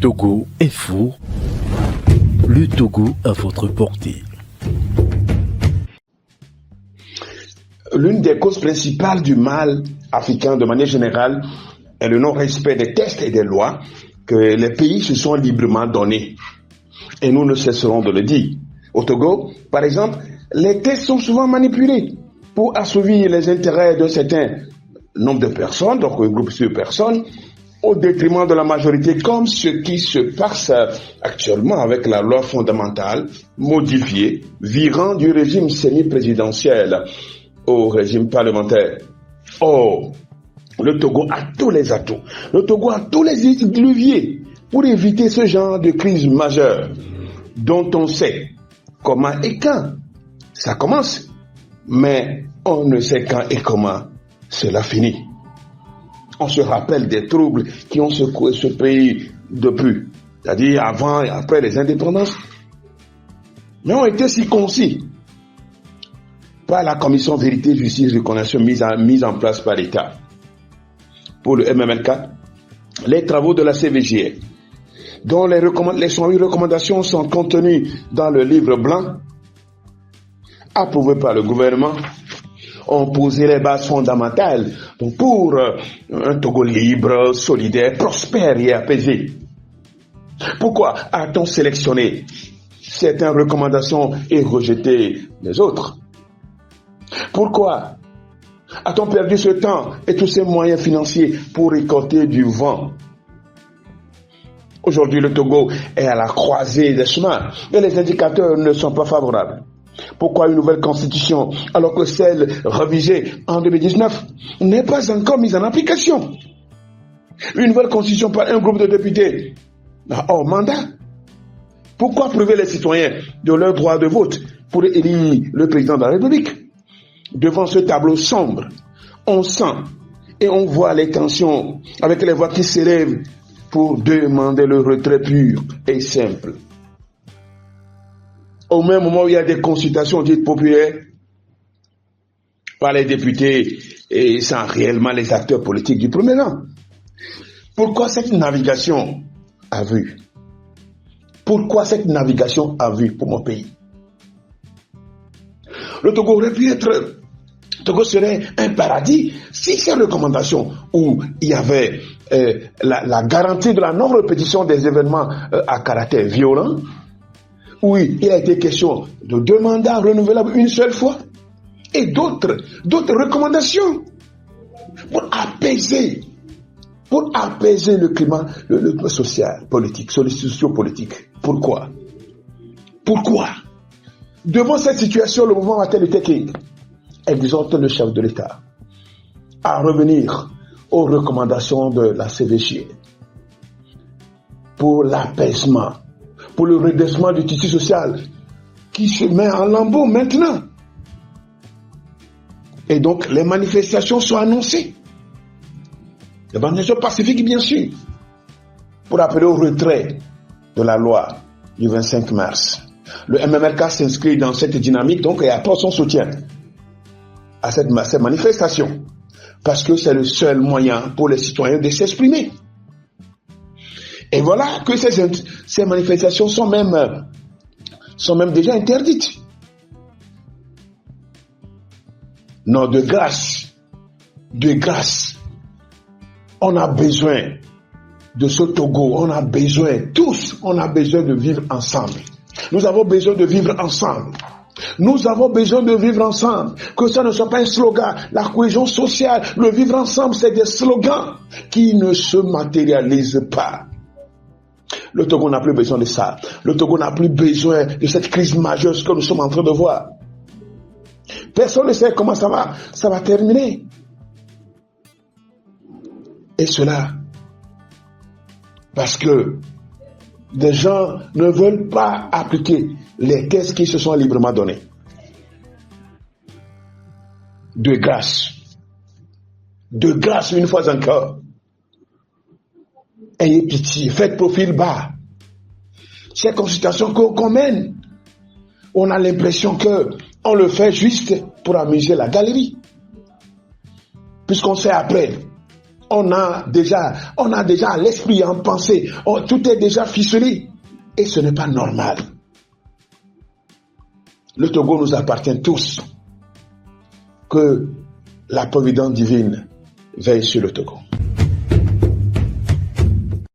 Togo est fou. Le Togo à votre portée. L'une des causes principales du mal africain de manière générale est le non-respect des textes et des lois que les pays se sont librement donnés. Et nous ne cesserons de le dire. Au Togo, par exemple, les textes sont souvent manipulés pour assouvir les intérêts d'un certain nombre de personnes, donc un groupe de personnes, au détriment de la majorité, comme ce qui se passe actuellement avec la loi fondamentale modifiée, virant du régime semi-présidentiel au régime parlementaire. Or, le Togo a tous les atouts, le Togo a tous les leviers pour éviter ce genre de crise majeure dont on sait comment et quand ça commence, mais on ne sait quand et comment cela finit. On se rappelle des troubles qui ont secoué ce pays depuis, c'est-à-dire avant et après les indépendances, mais ont été circoncis par la commission vérité, justice, reconnaissance mise en place par l'État. Pour le MMLK, les travaux de la CVJR, dont les 108 recommandations sont contenues dans le livre blanc, approuvé par le gouvernement, ont posé les bases fondamentales pour un Togo libre, solidaire, prospère et apaisé. Pourquoi a-t-on sélectionné certaines recommandations et rejeté les autres? Pourquoi a-t-on perdu ce temps et tous ces moyens financiers pour récolter du vent? Aujourd'hui, le Togo est à la croisée des chemins et les indicateurs ne sont pas favorables. Pourquoi une nouvelle constitution alors que celle révisée en 2019 n'est pas encore mise en application? Une nouvelle constitution par un groupe de députés hors mandat? Pourquoi priver les citoyens de leur droit de vote pour élire le président de la République? Devant ce tableau sombre, on sent et on voit les tensions avec les voix qui s'élèvent pour demander le retrait pur et simple. Au même moment où il y a des consultations dites populaires par les députés et sans réellement les acteurs politiques du premier rang. Pourquoi cette navigation à vue? Pourquoi cette navigation à vue pour mon pays? Le Togo aurait pu être, le Togo serait un paradis si ces recommandations où il y avait la garantie de la non-répétition des événements à caractère violent, oui, il a été question de 2 mandats renouvelables une seule fois et d'autres recommandations pour apaiser le climat le social, politique, socio-politique. Pourquoi? Devant cette situation, le mouvement Martin Luther King exhorte le chef de l'État à revenir aux recommandations de la CVJR pour l'apaisement, pour le redressement du tissu social qui se met en lambeaux maintenant. Et donc, les manifestations sont annoncées. Les manifestations pacifiques, bien sûr, pour appeler au retrait de la loi du 25 mars. Le MMLK s'inscrit dans cette dynamique, donc, et apporte son soutien à cette manifestation, parce que c'est le seul moyen pour les citoyens de s'exprimer. Et voilà que ces manifestations sont même déjà interdites. Non, de grâce, on a besoin de ce Togo, on a besoin de vivre ensemble. Nous avons besoin de vivre ensemble. Que ça ne soit pas un slogan. La cohésion sociale, le vivre ensemble, c'est des slogans qui ne se matérialisent pas. Le Togo n'a plus besoin de ça. Le Togo n'a plus besoin de cette crise majeure, ce que nous sommes en train de voir. Personne ne sait comment ça va terminer. Et cela, parce que des gens ne veulent pas appliquer les tests qui se sont librement donnés. De grâce, une fois encore, ayez pitié, faites profil bas. Ces consultations qu'on mène, on a l'impression qu'on le fait juste pour amuser la galerie. Puisqu'on sait après on a déjà à l'esprit, en pensée, tout est déjà ficelé. Et ce n'est pas normal. Le Togo nous appartient tous. Que la providence divine veille sur le Togo.